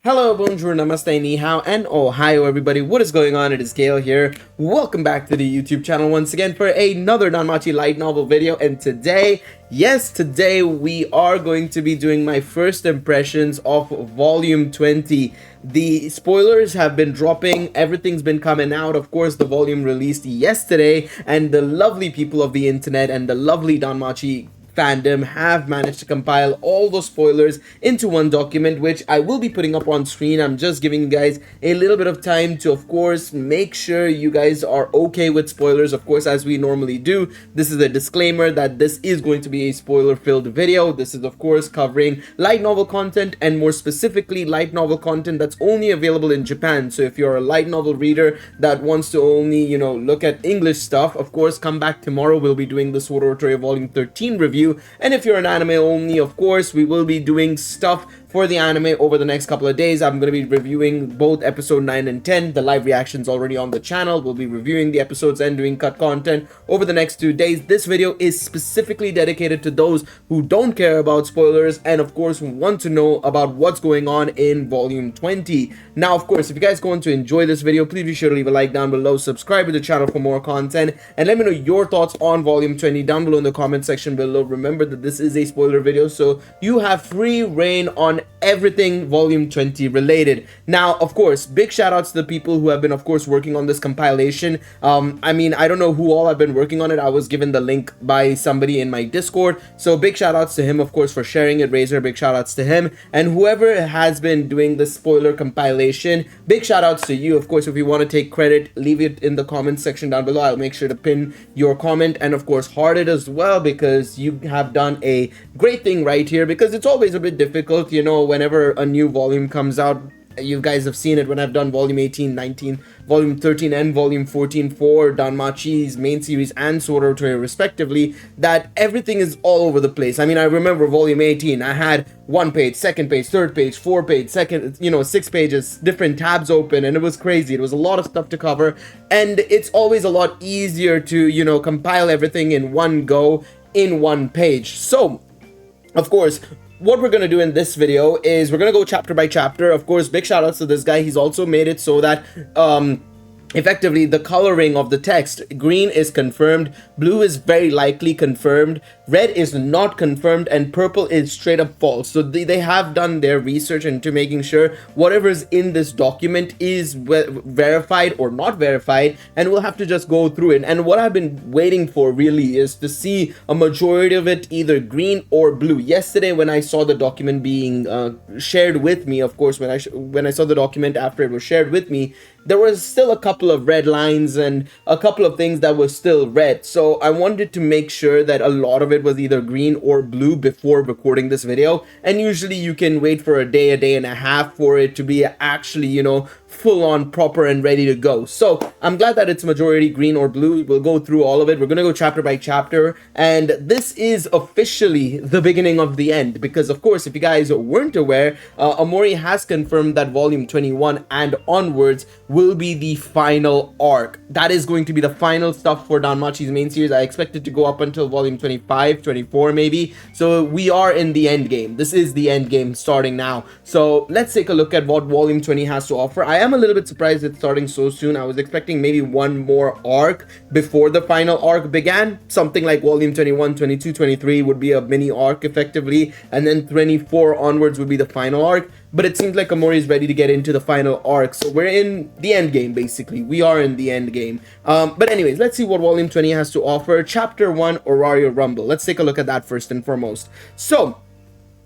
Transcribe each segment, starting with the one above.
Hello, bonjour, namaste, ni hao, and ohio everybody. What is going on? It is Gale here. Welcome back to the YouTube channel once again for another Danmachi light novel video. And today we are going to be doing my first impressions of volume 20. The spoilers have been dropping, everything's been coming out. Of course, the volume released yesterday, and the lovely people of the internet and the lovely Danmachi fandom have managed to compile all those spoilers into one document, which I will be putting up on screen. I'm just giving you guys a little bit of time to, of course, make sure you guys are okay with spoilers. Of course, as we normally do, this is a disclaimer that this is going to be a spoiler-filled video. This is, of course, covering light novel content, and more specifically, light novel content that's only available in Japan. So if you're a light novel reader that wants to only, look at English stuff, of course, come back tomorrow. We'll be doing the Sword Art Online Volume 13 review. And if you're an anime only, of course, we will be doing stuff for the anime over the next couple of days. I'm going to be reviewing both episode 9 and 10. The live reactions already on the channel. We'll be reviewing the episodes and doing cut content over the next 2 days. This video is specifically dedicated to those who don't care about spoilers and, of course, want to know about what's going on in volume 20. Now, of course, if you guys are going to enjoy this video, please be sure to leave a like down below, subscribe to the channel for more content, and let me know your thoughts on volume 20 down below in the comment section below. Remember that this is a spoiler video, so you have free reign on everything volume 20 related. Now, of course, big shout outs to the people who have been, of course, working on this compilation. I don't know who all have been working on it. I was given the link by somebody in my Discord, so big shout outs to him, of course, for sharing it. Razor, big shout outs to him, and whoever has been doing the spoiler compilation, big shout outs to you. Of course, if you want to take credit, leave it in the comment section down below. I'll make sure to pin your comment, and of course heart it as well, because you have done a great thing right here, because it's always a bit difficult, whenever a new volume comes out. You guys have seen it when I've done volume 18, 19, volume 13, and volume 14 for Danmachi's main series and Sword Art Online respectively, that everything is all over the place. I remember volume 18, I had 1 page, 2nd page, 3rd page, 4 page, 6 pages, different tabs open, and it was crazy. It was a lot of stuff to cover, and it's always a lot easier to, compile everything in one go in one page. So, of course, what we're going to do in this video is we're going to go chapter by chapter. Of course, big shout outs to this guy. He's also made it so that effectively the coloring of the text, green is confirmed, blue is very likely confirmed, red is not confirmed, and purple is straight up false. So they have done their research into making sure whatever is in this document is verified or not verified, and we'll have to just go through it. And what I've been waiting for really is to see a majority of it either green or blue. Yesterday when I saw the document being shared with me, of course, when I saw the document after it was shared with me, there was still a couple of red lines and a couple of things that were still red. So I wanted to make sure that a lot of it was either green or blue before recording this video. And usually you can wait for a day and a half for it to be actually, full on proper and ready to go. So I'm glad that it's majority green or blue. We'll go through all of it. We're gonna go chapter by chapter, and this is officially the beginning of the end, because of course, if you guys weren't aware, Omori has confirmed that volume 21 and onwards will be the final arc. That is going to be the final stuff for Danmachi's main series. I expect it to go up until volume 25, 24 maybe. So we are in the end game. This is the end game starting now. So let's take a look at what volume 20 has to offer. I am a little bit surprised it's starting so soon. I was expecting maybe one more arc before the final arc began. Something like volume 21, 22, 23 would be a mini arc effectively, and then 24 onwards would be the final arc. But it seems like Omori is ready to get into the final arc. So we're in the end game, basically. We are in the end game. But anyways, let's see what volume 20 has to offer. Chapter 1, Royal Rumble. Let's take a look at that first and foremost. So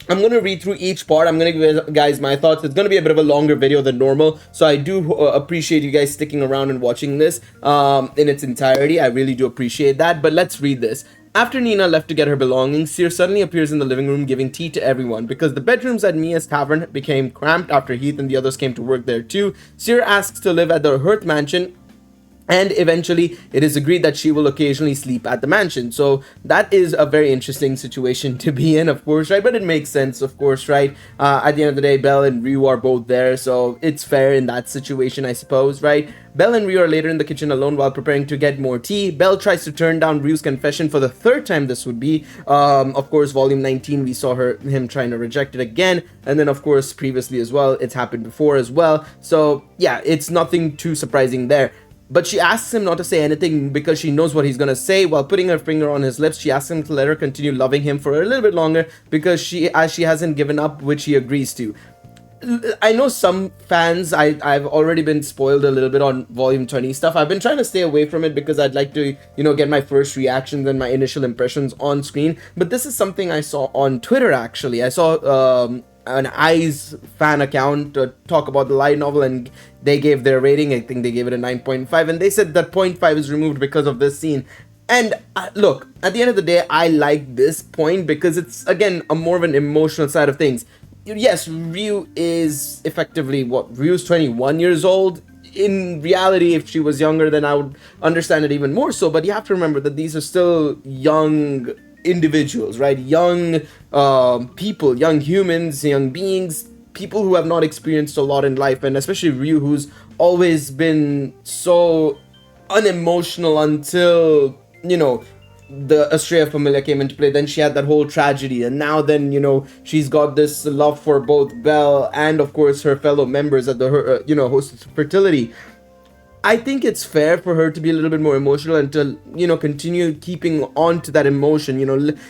I'm going to read through each part. I'm going to give you guys my thoughts. It's going to be a bit of a longer video than normal, so I do appreciate you guys sticking around and watching this in its entirety. I really do appreciate that, but let's read this. After Nina left to get her belongings, Seer suddenly appears in the living room giving tea to everyone. Because the bedrooms at Mia's tavern became cramped after Heath and the others came to work there too, Seer asks to live at the Hearth mansion And eventually it is agreed that she will occasionally sleep at the mansion. So that is a very interesting situation to be in, of course, right? But it makes sense, of course, right? At the end of the day, Belle and Ryu are both there, so it's fair in that situation, I suppose, right? Belle and Ryu are later in the kitchen alone while preparing to get more tea. Belle tries to turn down Ryu's confession for the third time. This would be, of course, volume 19, we saw him trying to reject it again, and then of course previously as well, it's happened before as well. So yeah, it's nothing too surprising there. But she asks him not to say anything because she knows what he's gonna say. While putting her finger on his lips, she asks him to let her continue loving him for a little bit longer because she hasn't given up, which he agrees to. I know some fans, I've already been spoiled a little bit on volume 20 stuff. I've been trying to stay away from it because I'd like to, get my first reactions and my initial impressions on screen. But this is something I saw on Twitter, actually. I saw an Eyes fan account talk about the light novel, and they gave their rating. I think they gave it a 9.5, and they said that 0.5 is removed because of this scene. And look, at the end of the day, I like this point because it's, again, a more of an emotional side of things. Yes, Ryu is effectively, Ryu's 21 years old. In reality, if she was younger, then I would understand it even more so, but you have to remember that these are still young individuals, right? Young people, young humans, young beings, people who have not experienced a lot in life, and especially Ryu, who's always been so unemotional until, the Estrella Familia came into play. Then she had that whole tragedy, and now then, she's got this love for both Belle and, of course, her fellow members at the, Hostess of Fertility. I think it's fair for her to be a little bit more emotional and to, continue keeping on to that emotion,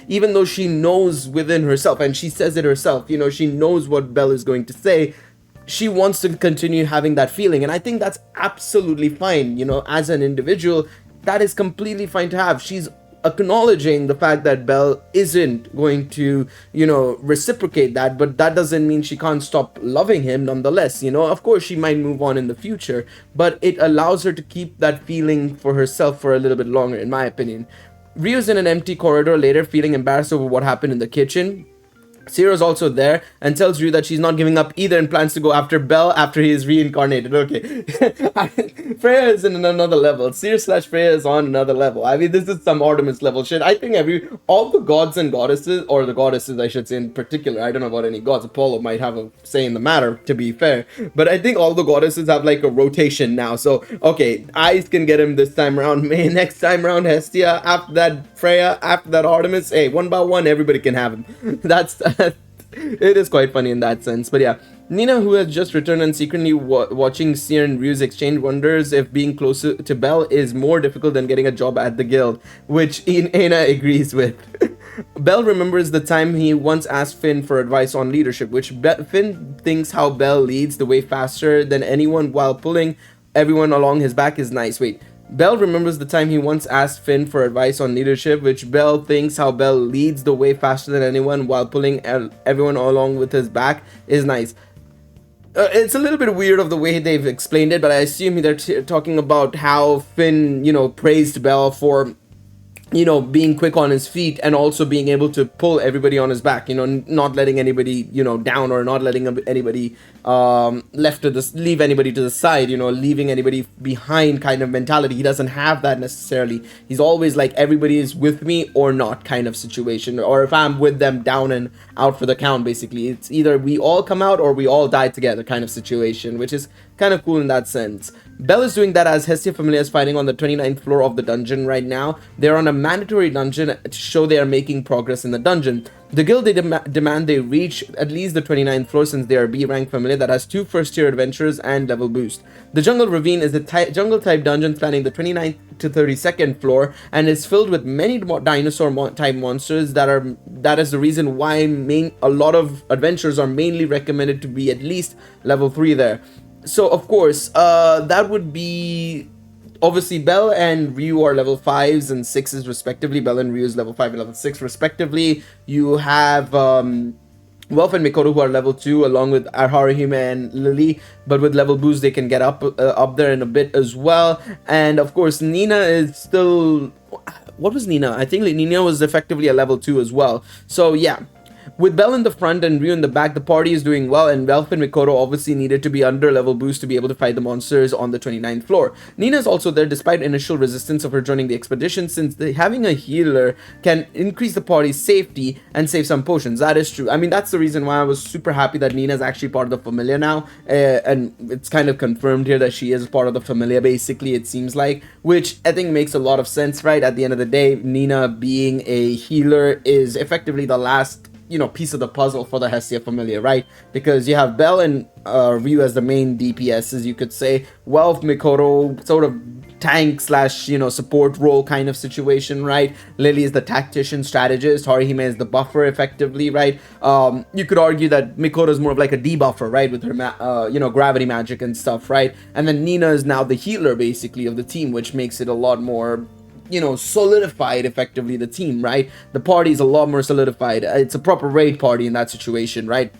even though she knows within herself, and she says it herself, she knows what Belle is going to say. She wants to continue having that feeling, and I think that's absolutely fine, as an individual, that is completely fine to have. She's acknowledging the fact that Belle isn't going to, reciprocate that, but that doesn't mean she can't stop loving him nonetheless. Of course she might move on in the future, but it allows her to keep that feeling for herself for a little bit longer, in my opinion. Ryu's in an empty corridor later, feeling embarrassed over what happened in the kitchen. Sero's also there and tells Ryu that she's not giving up either and plans to go after Belle after he is reincarnated. Okay. Freya is in another level. Seer/Freya is on another level. I mean, this is some Artemis level shit. I think all the gods and goddesses, or the goddesses I should say in particular, I don't know about any gods, Apollo might have a say in the matter, to be fair, but I think all the goddesses have like a rotation now. So, okay, Ice can get him this time around, May next time around, Hestia, after that Freya, after that Artemis, hey, one by one, everybody can have him. That's it is quite funny in that sense. But yeah, Nina, who has just returned and secretly watching Seer and Ryu's exchange, wonders if being closer to Belle is more difficult than getting a job at the guild, which Aina agrees with. Belle remembers the time he once asked Finn for advice on leadership, which Finn thinks how Belle leads the way faster than anyone while pulling everyone along his back is nice. Wait. Belle remembers the time he once asked Finn for advice on leadership, which Belle thinks how Belle leads the way faster than anyone while pulling everyone along with his back is nice. It's a little bit weird of the way they've explained it, but I assume they're talking about how Finn, praised Belle for, being quick on his feet and also being able to pull everybody on his back, not letting anybody, down, or not letting anybody leave anybody to the side, leaving anybody behind kind of mentality. He doesn't have that necessarily. He's always like, everybody is with me or not kind of situation, or if I'm with them, down and out for the count, basically. It's either we all come out or we all die together kind of situation, which is kind of cool in that sense. Belle is doing that as Hestia Familia is fighting on the 29th floor of the dungeon right now. They're on a mandatory dungeon to show they are making progress in the dungeon. The guild, they demand they reach at least the 29th floor since they are B-rank familia that has 2 first-tier adventurers and level boost. The Jungle Ravine is a jungle-type dungeon spanning the 29th to 32nd floor and is filled with many dinosaur-type monsters. That is the reason why a lot of adventurers are mainly recommended to be at least level 3 there. So, of course, that would be... Obviously, Belle and Ryu are level 5s and 6s respectively. Belle and Ryu is level 5 and level 6 respectively. You have Welf and Mikoto who are level 2 along with Haruhime and Lily. But with level boost, they can get up there in a bit as well. And, of course, Nina is still... What was Nina? I think Nina was effectively a level 2 as well. So, yeah. With Bell in the front and Ryu in the back, the party is doing well, and Belf and Mikoto obviously needed to be under level boost to be able to fight the monsters on the 29th floor. Nina is also there despite initial resistance of her joining the expedition, since having a healer can increase the party's safety and save some potions. That is true. I mean, that's the reason why I was super happy that Nina is actually part of the Familia now, and it's kind of confirmed here that she is part of the Familia, basically, it seems like, which I think makes a lot of sense, right? At the end of the day, Nina being a healer is effectively the last piece of the puzzle for the Hestia Familia, right? Because you have Bell and Ryu as the main DPSs, you could say. Welf, Mikoto, sort of tank slash support role kind of situation, right? Lily is the tactician strategist, Haruhime is the buffer effectively, right? You could argue that Mikoto is more of like a debuffer, right, with her gravity magic and stuff, right? And then Nina is now the healer basically of the team, which makes it a lot more solidified effectively, the team, right? The party is a lot more solidified. It's a proper raid party in that situation, right?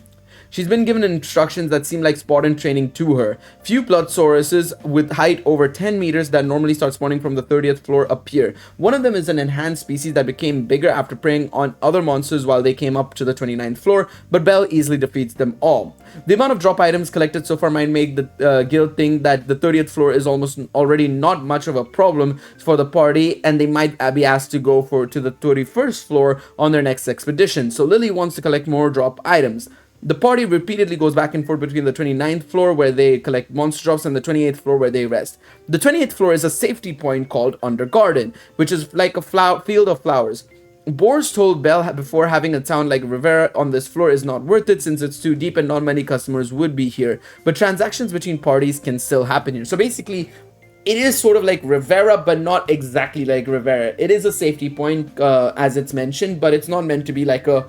She's been given instructions that seem like Spartan training to her. Few Bloodsauruses with height over 10 meters that normally start spawning from the 30th floor appear. One of them is an enhanced species that became bigger after preying on other monsters while they came up to the 29th floor, but Bell easily defeats them all. The amount of drop items collected so far might make the guild think that the 30th floor is almost already not much of a problem for the party, and they might be asked to go to the 31st floor on their next expedition. So Lily wants to collect more drop items. The party repeatedly goes back and forth between the 29th floor, where they collect monster drops, and the 28th floor, where they rest. The 28th floor is a safety point called Under Garden, which is like a field of flowers. Boris told Bell before having a town like Rivera on this floor is not worth it since it's too deep and not many customers would be here, but transactions between parties can still happen here. So basically, it is sort of like Rivera, but not exactly like Rivera. It is a safety point, as it's mentioned, but it's not meant to be like a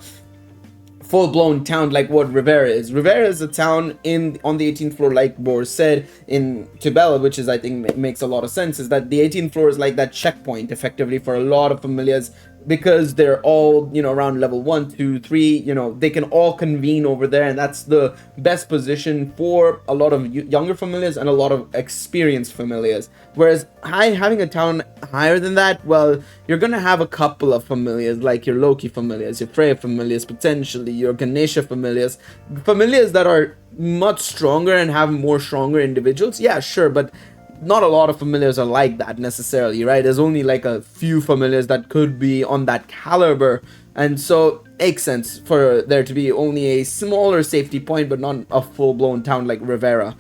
full-blown town like what Rivera is. Rivera is a town on the 18th floor, like Boris said in Tibella, which is, I think, makes a lot of sense, is that the 18th floor is like that checkpoint effectively for a lot of familiars, because they're all around level 1, 2, 3, they can all convene over there, and that's the best position for a lot of younger familiars and a lot of experienced familiars. Whereas having a town higher than that, well, you're gonna have a couple of familiars, like your Loki familiars, your Freya familiars, potentially your Ganesha familiars that are much stronger and have more stronger individuals. Yeah, sure, but not a lot of familiars are like that necessarily, right? There's only like a few familiars that could be on that caliber, and so it makes sense for there to be only a smaller safety point, but not a full-blown town like Rivera.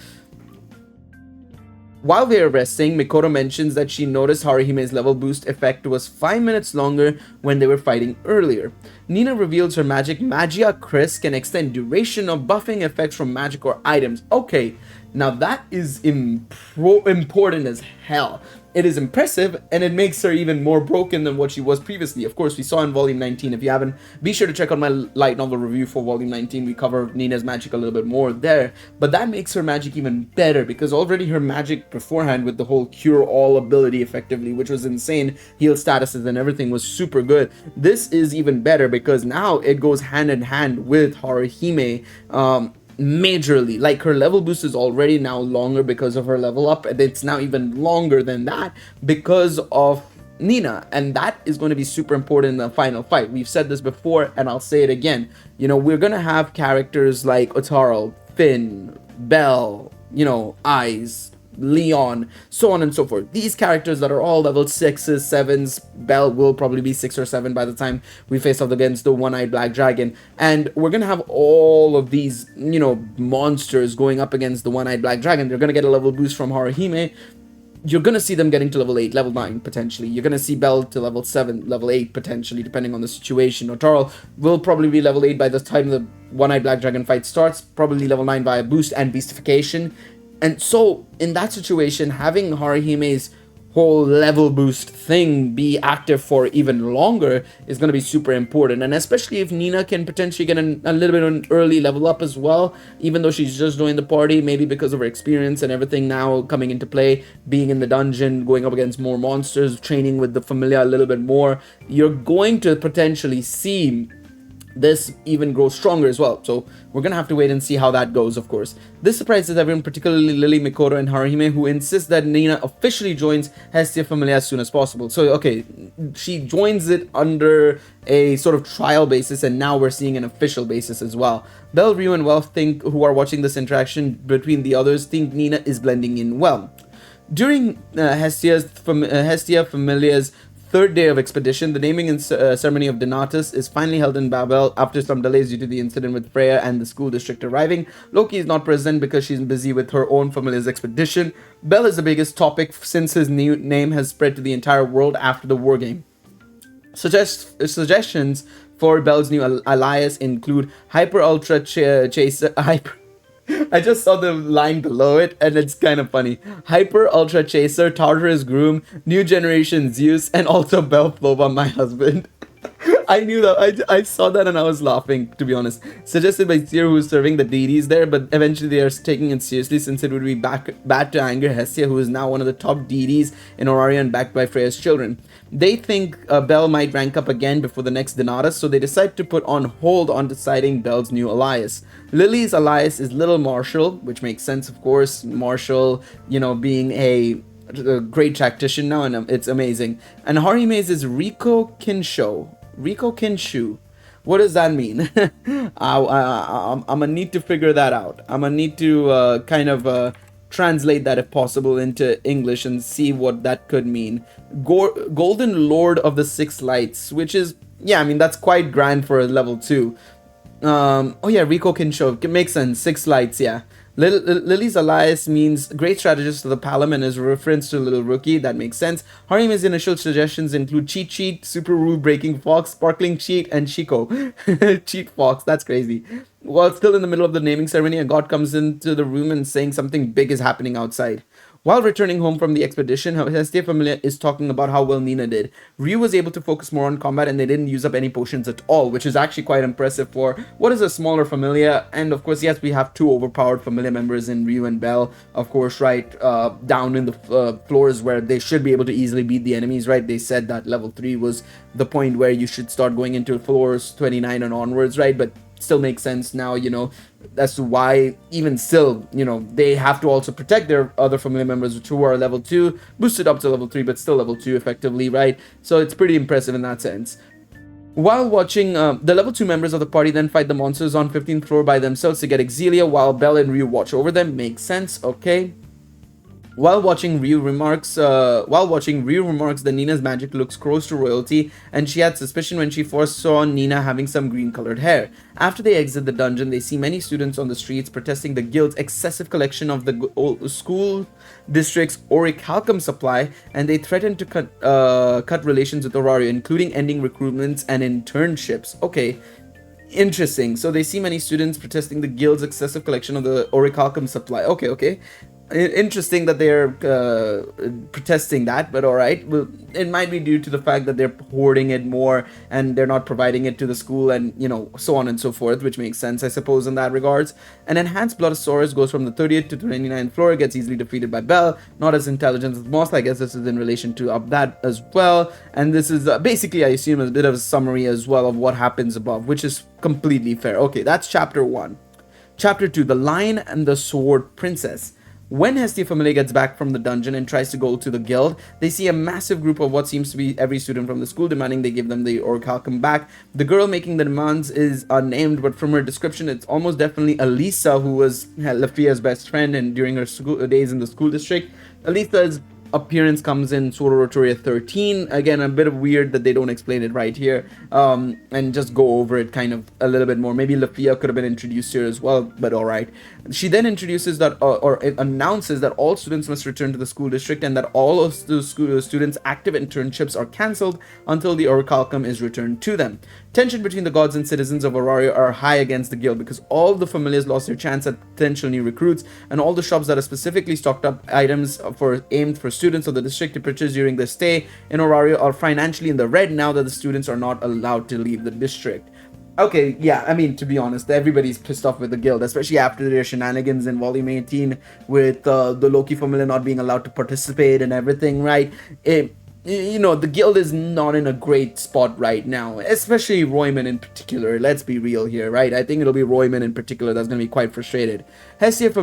While they are resting, Mikoto mentions that she noticed Haruhime's level boost effect was 5 minutes longer when they were fighting earlier. Nina reveals her magic Magia Chris can extend duration of buffing effects from magic or items. Okay, now that is important as hell. It is impressive, and it makes her even more broken than what she was previously. Of course, we saw in Volume 19. If you haven't, be sure to check out my light novel review for Volume 19. We cover Nina's magic a little bit more there. But that makes her magic even better, because already her magic beforehand with the whole cure-all ability, effectively, which was insane, heal statuses and everything, was super good. This is even better, because now it goes hand in hand with Haruhime, majorly. Like, her level boost is already now longer because of her level up, and it's now even longer than that because of Nina, and that is going to be super important in the final fight. We've said this before, and I'll say it again. We're gonna have characters like Otaro, Finn, Bell, Eyes, Leon, so on and so forth. These characters that are all level 6s, 7s, Bell will probably be 6 or 7 by the time we face off against the one-eyed black dragon, and we're gonna have all of these, monsters going up against the one-eyed black dragon. They're gonna get a level boost from Haruhime. You're gonna see them getting to level 8, level 9 potentially. You're gonna see Bell to level 7, level 8 potentially, depending on the situation. Otaro will probably be level 8 by the time the one-eyed black dragon fight starts, probably level 9 by a boost and beastification. And so, in that situation, having Haruhime's whole level boost thing be active for even longer is going to be super important. And especially if Nina can potentially get a little bit of an early level up as well, even though she's just joined the party, maybe because of her experience and everything now coming into play, being in the dungeon, going up against more monsters, training with the Familia a little bit more, you're going to potentially see this even grows stronger as well. So we're gonna have to wait and see how that goes, of course. This surprises everyone, particularly Lily, Mikoto, and Haruhime, who insist that Nina officially joins Hestia Familia as soon as possible. So, okay, she joins it under a sort of trial basis, and now we're seeing an official basis as well. Belle, Ryu, and Welf who are watching this interaction between the others, think Nina is blending in well. During Hestia Familia's third day of expedition, the naming and ceremony of Donatus is finally held in Babel after some delays due to the incident with Freya and the school district arriving. Loki is not present because she's busy with her own Familia's expedition. Bell is the biggest topic since his new name has spread to the entire world after the war game. Suggestions for Bell's new alias include Hyper Ultra Chaser. I just saw the line below it and it's kind of funny. Hyper Ultra Chaser, Tartarus Groom, New Generation Zeus, and also Bell Flova, my husband. I knew that. I saw that and I was laughing, to be honest. Suggested by Seer, who is serving the deities there, but eventually they are taking it seriously since it would be bad to anger Hestia, who is now one of the top deities in Auraria and backed by Freya's children. They think Bell might rank up again before the next Donatus, so they decide to put on hold on deciding Bell's new alias. Lily's alias is Little Marshall, which makes sense, of course. Marshall, you know, being a great tactician now, and it's amazing. And Harime's is Riko Kinsho. Riko Kinshu. What does that mean? I'm gonna need to figure that out. I'm gonna need to translate that if possible into English and see what that could mean. Golden Lord of the Six Lights, which is, yeah, I mean, that's quite grand for a level 2. Oh yeah, Riko Kinsho. It makes sense. Six Lights, yeah. Lily's alias means great strategist of the Palom and is a reference to Little Rookie. That makes sense. Harime's initial suggestions include Cheat Sheet, Super Rule Breaking Fox, Sparkling Cheat, and Chico. Cheat Fox, that's crazy. While still in the middle of the naming ceremony, a god comes into the room and saying something big is happening outside. While returning home from the expedition, Hestia Familia is talking about how well Nina did. Ryu was able to focus more on combat and they didn't use up any potions at all, which is actually quite impressive for what is a smaller Familia. And of course, yes, we have 2 overpowered Familia members in Ryu and Bell, of course, right, down in the floors where they should be able to easily beat the enemies, right? They said that level 3 was the point where you should start going into floors 29 and onwards, right? But still makes sense now, you know, as to why even still, you know, they have to also protect their other Familia members who are level 2, boosted up to level 3, but still level 2 effectively, right? So it's pretty impressive in that sense. While watching, the level 2 members of the party then fight the monsters on 15th floor by themselves to get Exilia, while Bell and Ryu watch over them. Makes sense, okay. While watching, Ryu remarks that Nina's magic looks close to royalty, and she had suspicion when she first saw Nina having some green-colored hair. After they exit the dungeon, they see many students on the streets protesting the guild's excessive collection of the school district's orichalcum supply, and they threaten to cut relations with Auraria, including ending recruitments and internships. Okay. Interesting. So they see many students protesting the guild's excessive collection of the orichalcum supply. Okay. Interesting that they're protesting that, but all right. Well, it might be due to the fact that they're hoarding it more and they're not providing it to the school, and you know, so on and so forth, which makes sense, I suppose, in that regards. An enhanced Bloodosaurus goes from the 30th to 29th floor, gets easily defeated by Bell, not as intelligent as Moss. I guess this is in relation to that as well. And this is basically, I assume, a bit of a summary as well of what happens above, which is completely fair. Okay, that's chapter 1. Chapter 2, The Lion and the Sword Princess. When Hestia Familia gets back from the dungeon and tries to go to the guild, they see a massive group of what seems to be every student from the school demanding they give them the orichalcum back. The girl making the demands is unnamed, but from her description, it's almost definitely Elisa, who was Lafia's best friend and during her days in the school district. Elisa's appearance comes in Sword Rotoria 13. Again, a bit of weird that they don't explain it right here, and just go over it kind of a little bit more. Maybe Lafia could have been introduced here as well, but all right. She then introduces that, or announces that all students must return to the school district and that all of the students' active internships are cancelled until the orichalcum is returned to them. Tension between the gods and citizens of Auraria are high against the guild because all the familiars lost their chance at potential new recruits, and all the shops that are specifically stocked up items aimed for students of the district to purchase during their stay in Auraria are financially in the red now that the students are not allowed to leave the district. Okay, yeah, I mean, to be honest, everybody's pissed off with the guild, especially after their shenanigans in Volume 18 with the Loki Familia not being allowed to participate and everything, right? you know, the guild is not in a great spot right now, especially Royman in particular. Let's be real here, right? I think it'll be Royman in particular that's going to be quite frustrated. Hestia's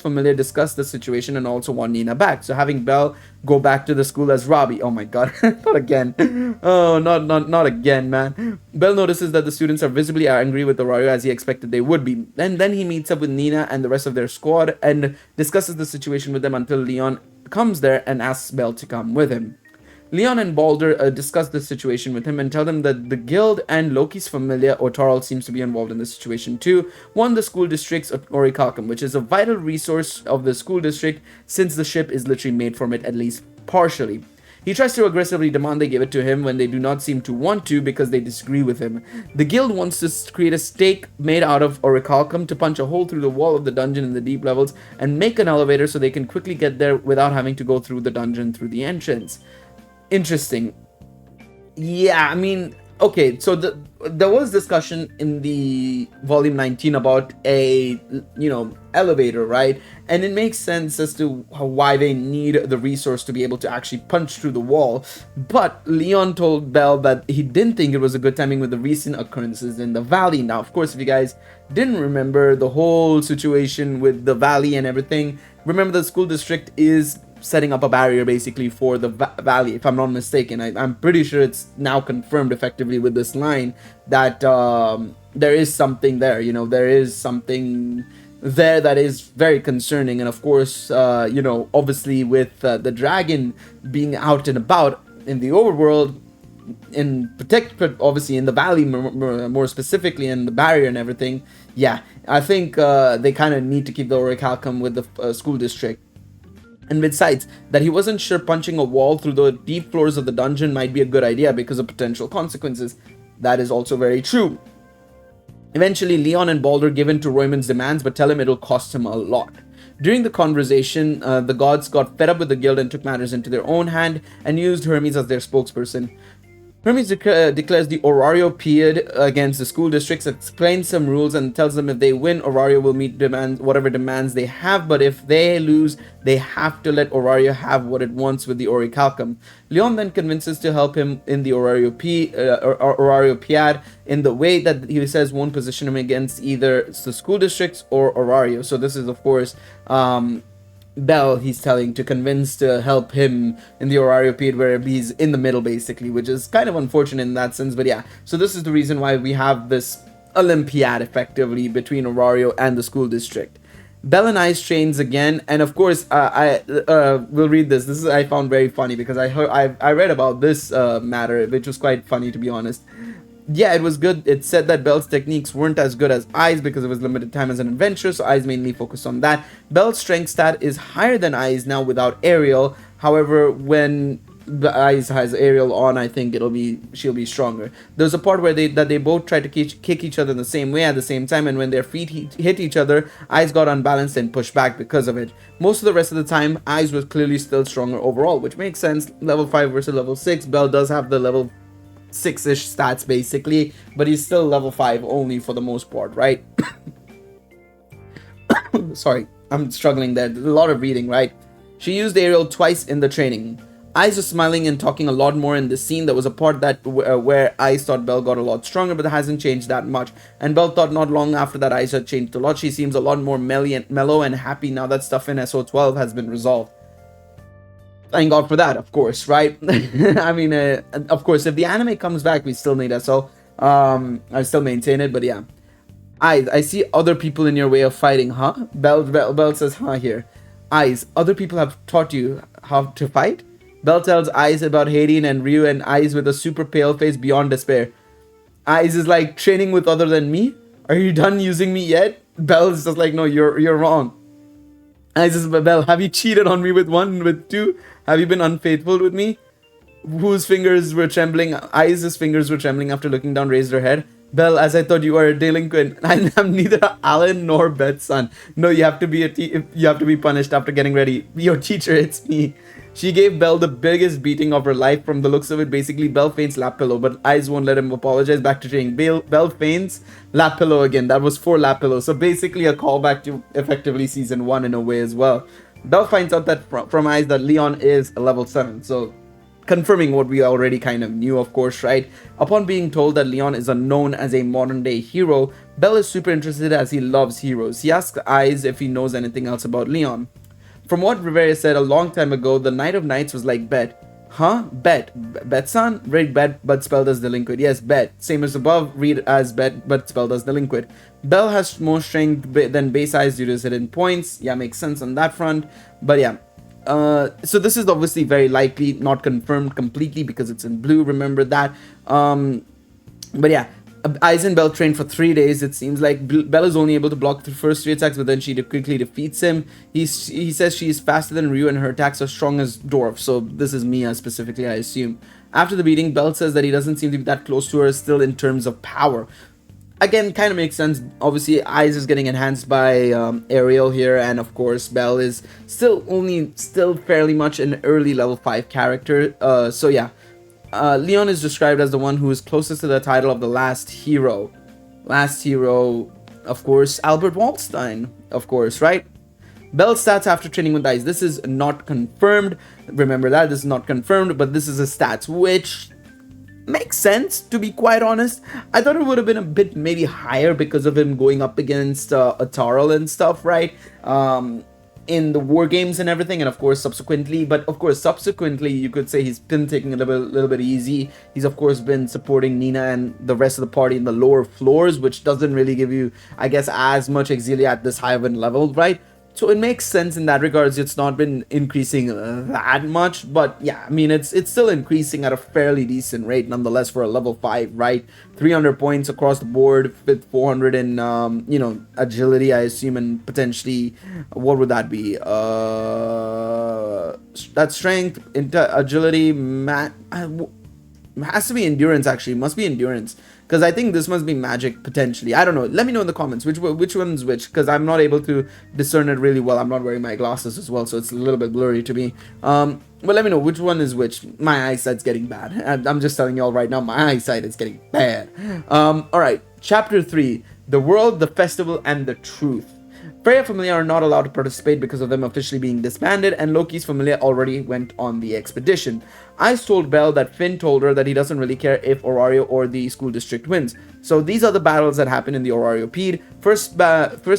familiar discussed the situation and also want Nina back. So having Belle go back to the school as Robbie. Oh my god, not again. Oh, not again, man. Belle notices that the students are visibly angry with Orario as he expected they would be. And then he meets up with Nina and the rest of their squad and discusses the situation with them until Leon comes there and asks Belle to come with him. Leon and Balder discuss the situation with him and tell them that the guild and Loki's familiar, Otarl, seems to be involved in the situation too. One, the school district's Orichalcum, which is a vital resource of the school district since the ship is literally made from it, at least partially. He tries to aggressively demand they give it to him when they do not seem to want to because they disagree with him. The guild wants to create a stake made out of orichalcum to punch a hole through the wall of the dungeon in the deep levels and make an elevator so they can quickly get there without having to go through the dungeon through the entrance. Interesting. Yeah, I mean, okay, so there was discussion in the volume 19 about a, you know, elevator, right? And it makes sense as to why they need the resource to be able to actually punch through the wall. But Leon told Belle that he didn't think it was a good timing with the recent occurrences in the valley. Now, of course, if you guys didn't remember the whole situation with the valley and everything, remember the school district is setting up a barrier basically for the valley, if I'm not mistaken. I'm pretty sure it's now confirmed effectively with this line that there is something there, you know, there is something there that is very concerning. And of course, you know, obviously with the dragon being out and about in the overworld, but obviously in the valley more specifically, and the barrier and everything, yeah, I think they kind of need to keep the orichalcum with the school district. And besides, that he wasn't sure punching a wall through the deep floors of the dungeon might be a good idea because of potential consequences. That is also very true. Eventually, Leon and Balder give in to Royman's demands but tell him it'll cost him a lot. During the conversation, the gods got fed up with the guild and took matters into their own hand and used Hermes as their spokesperson. Hermes declares the Orario period against the school districts, explains some rules, and tells them if they win, Orario will meet whatever demands they have, but if they lose, they have to let Orario have what it wants with the orichalcum. Leon then convinces to help him in the Orario Piad in the way that he says won't position him against either the school districts or Orario. So this is, of course, Belle he's telling to convince to help him in the Orario period where he's in the middle basically, which is kind of unfortunate in that sense. But yeah, so this is the reason why we have this Olympiad effectively between Orario and the school district. Belle and Ice trains again, and of course I will read this. This is I found very funny because I read about this matter, which was quite funny to be honest. Yeah, it was good. It said that Belle's techniques weren't as good as Ai's because it was limited time as an adventurer, so Ai's mainly focused on that. Belle's strength stat is higher than Ai's now without Aerial. However, when Ai's has Aerial on, I think she'll be stronger. There's a part where they both try to kick each other in the same way at the same time, and when their feet hit each other, Ai's got unbalanced and pushed back because of it. Most of the rest of the time, Ai's was clearly still stronger overall, which makes sense. Level 5 versus level 6. Belle does have the level 6-ish stats basically, but he's still level 5 only for the most part, right? Sorry, I'm struggling there. There's a lot of reading, right? She used Aerial twice in the training. Ice was smiling and talking a lot more in the scene. There was a part that where Ice thought Belle got a lot stronger, but that hasn't changed that much. And Belle thought not long after that Ice had changed a lot. She seems a lot more mellow and happy now that stuff in SO12 has been resolved. Thank God for that, of course, right? I mean, of course, if the anime comes back, we still need SO. I still maintain it, but yeah. I see other people in your way of fighting, huh? Belle says, huh, here. Eyes, other people have taught you how to fight? Belle tells Eyes about Hayden and Ryu, and Eyes with a super pale face beyond despair. Eyes is like, training with other than me? Are you done using me yet? Belle is just like, no, you're wrong. Eyes says, Belle, have you cheated on me with 1, with 2? Have you been unfaithful with me? Whose fingers were trembling? Eyes' fingers were trembling after looking down, raised her head. Belle, as I thought you were a delinquent. I am neither Alan nor Beth's son. No, you have to be punished after getting ready. Your teacher, it's me. She gave Belle the biggest beating of her life from the looks of it. Basically, Belle faints lap pillow, but Eyes won't let him apologize. Back to training. Belle faints lap pillow again. That was 4 lap pillows. So basically a callback to effectively season 1 in a way as well. Belle finds out that from Eyes that Leon is a level 7. So confirming what we already kind of knew, of course, right? Upon being told that Leon is unknown as a modern-day hero, Bell is super interested as he loves heroes. He asks Eyes if he knows anything else about Leon. From what Rivera said a long time ago, the Knight of Knights was like Bet. Huh? Bet-san? Read Bet, but spelled as delinquent. Yes, Bet. Same as above, read as Bet, but spelled as delinquent. Bell has more strength than Base Eyes due to his hidden points. Yeah, makes sense on that front. But yeah. So this is obviously very likely, not confirmed completely because it's in blue, remember that. But yeah. Eyes and Bell trained for 3 days. It seems like Bell is only able to block the first 3 attacks, but then she quickly defeats him. He says she is faster than Ryu and her attacks are strong as dwarf. So this is Mia specifically, I assume. After the beating, Bell says that he doesn't seem to be that close to her still in terms of power. Again, kind of makes sense. Obviously, Eyes is getting enhanced by Ariel here, and of course, Bell is still fairly much an early level 5 character. So yeah. Leon is described as the one who is closest to the title of the last hero. Last hero, of course, Albert Waldstein, of course, right? Bell's stats after training with Eyes. This is not confirmed. Remember that, this is not confirmed, but this is his stats, which makes sense, to be quite honest. I thought it would have been a bit maybe higher because of him going up against Atarl and stuff, right? In the war games and everything, and of course subsequently, you could say he's been taking it a little bit easy. He's of course been supporting Nina and the rest of the party in the lower floors, which doesn't really give you, I guess, as much auxilia at this high of a level, right? So it makes sense in that regards. It's not been increasing that much, but yeah, I mean, it's still increasing at a fairly decent rate nonetheless for a level 5, right? 300 points across the board with 400 in you know, agility, I assume, and potentially, what would that be? That's strength, agility, has to be endurance, actually. Must be endurance, because I think this must be magic potentially. I don't know. Let me know in the comments which one's which, because I'm not able to discern it really well. I'm not wearing my glasses as well, so it's a little bit blurry to me. But let me know which one is which. My eyesight's getting bad. I'm just telling y'all right now, my eyesight is getting bad. Alright, chapter 3. The World, the Festival, and the Truth. Freya Familia are not allowed to participate because of them officially being disbanded, and Loki's Familia already went on the expedition. Ice told Belle that Finn told her that he doesn't really care if Orario or the school district wins. So these are the battles that happen in the Orariopede. First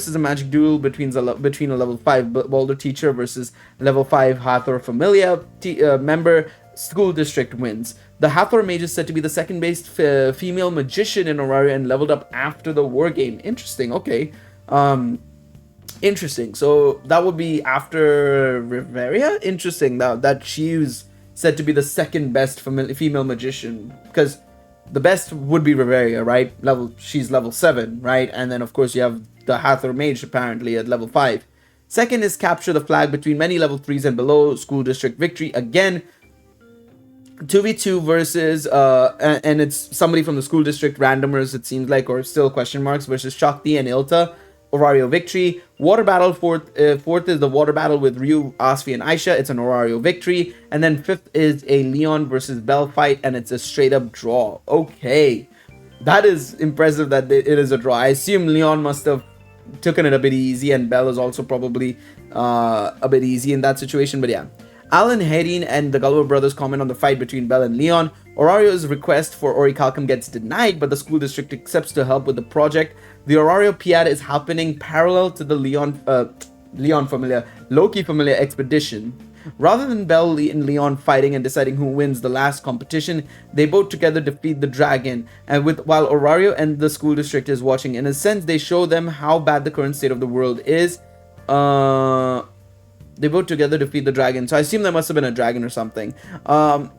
is a magic duel between a level 5 Boulder teacher versus level 5 Hathor Familia member. School district wins. The Hathor mage is said to be the second-based female magician in Orario and leveled up after the war game. Interesting, okay. Interesting. So that would be after Riveria? Interesting that she's said to be the second best female magician, because the best would be Riveria, right? She's level 7, right? And then of course you have the Hathor mage apparently at level 5. Second is capture the flag between many level 3s and below. School district victory again. 2v2 versus and it's somebody from the school district, randomers it seems like, or still question marks, versus Shakti and Ilta. Orario victory. Water battle, fourth is the water battle with Ryu, Asfi, and Aisha. It's an Orario victory. And then fifth is a Leon versus Bell fight, and it's a straight up draw. Okay, that is impressive that it is a draw. I assume Leon must have taken it a bit easy, and Bell is also probably a bit easy in that situation. But yeah, Alan Hedin and the Gulliver brothers comment on the fight between Bell and Leon. Orario's request for Orichalcum gets denied, but the school district accepts to help with the project. The Orario Piad is happening parallel to the Loki Familia expedition. Rather than Bell and Leon fighting and deciding who wins the last competition, they both together defeat the dragon. And while Orario and the school district is watching, in a sense, they show them how bad the current state of the world is. They both together defeat the dragon. So I assume there must have been a dragon or something.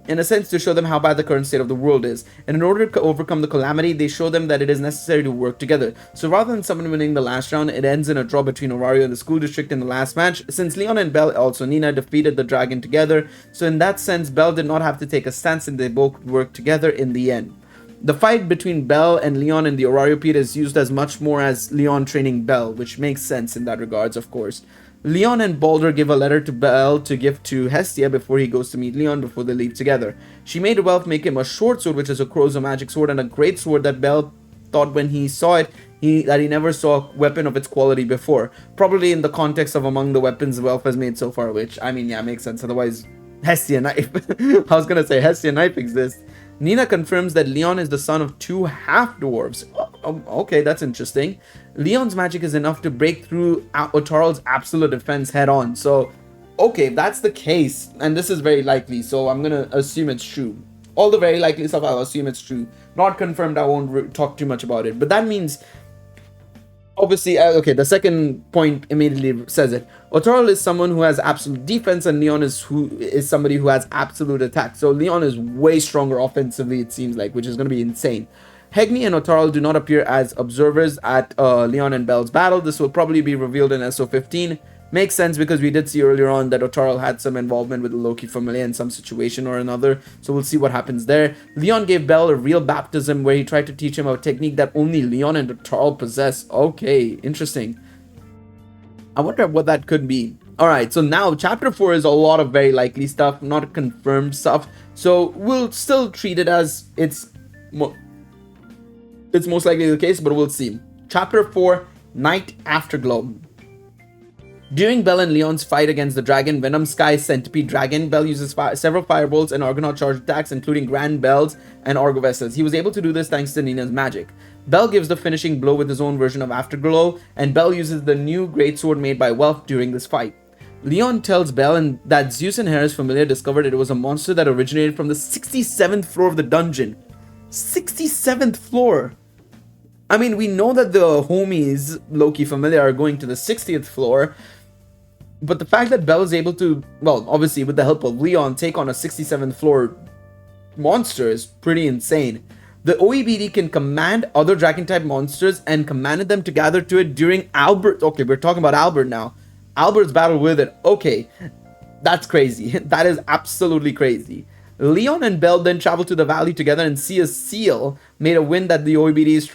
In a sense, to show them how bad the current state of the world is. And in order to overcome the calamity, they show them that it is necessary to work together. So rather than someone winning the last round, it ends in a draw between Orario and the school district in the last match. Since Leon and Bell, also Nina, defeated the dragon together. So in that sense, Bell did not have to take a stance and they both worked together in the end. The fight between Bell and Leon in the Orariopede is used as much more as Leon training Bell, which makes sense in that regards, of course. Leon and Balder give a letter to Bell to give to Hestia before he goes to meet Leon before they leave together. She made Welf make him a short sword, which is a Crow's magic sword, and a great sword that Bell thought when he saw it that he never saw a weapon of its quality before. Probably in the context of among the weapons Welf has made so far, which, I mean, yeah, makes sense. Otherwise, Hessian knife. I was gonna say Hessian knife exists. Nina confirms that Leon is the son of 2 half-dwarves. Okay, that's interesting. Leon's magic is enough to break through Otarl's absolute defense head-on. So, okay, if that's the case, and this is very likely, so I'm gonna assume it's true. All the very likely stuff, I'll assume it's true. Not confirmed, I won't talk too much about it. But that means, obviously, okay, the second point immediately says it. Otarl is someone who has absolute defense, and Leon is somebody who has absolute attack. So Leon is way stronger offensively, it seems like, which is going to be insane. Hegni and Otarl do not appear as observers at Leon and Bel's battle. This will probably be revealed in SO15. Makes sense because we did see earlier on that Otarl had some involvement with the Loki family in some situation or another. So we'll see what happens there. Leon gave Bel a real baptism where he tried to teach him a technique that only Leon and Otarl possess. Okay, interesting. I wonder what that could be. Alright, so now chapter 4 is a lot of very likely stuff, not confirmed stuff. So we'll still treat it as it's most likely the case, but we'll see. Chapter 4, Night Afterglow. During Bel and Leon's fight against the dragon, Venom Sky Centipede Dragon, Bel uses several firebolts and Argonaut charge attacks, including Grand Bells and Argo Vessels. He was able to do this thanks to Nina's magic. Bel gives the finishing blow with his own version of Afterglow, and Bel uses the new greatsword made by Welf during this fight. Leon tells Bel that Zeus and Hera's familiar discovered it was a monster that originated from the 67th floor of the dungeon. 67th floor! I mean, we know that the homies, Loki familiar, are going to the 60th floor, but the fact that Bel is able to, well, obviously with the help of Leon, take on a 67th floor monster is pretty insane. The OEBD can command other dragon-type monsters and commanded them to gather to it during Albert. Okay, we're talking about Albert now. Albert's battle with it. Okay, that's crazy. That is absolutely crazy. Leon and Bel then travel to the valley together and see a seal made of wind that the OEBD is...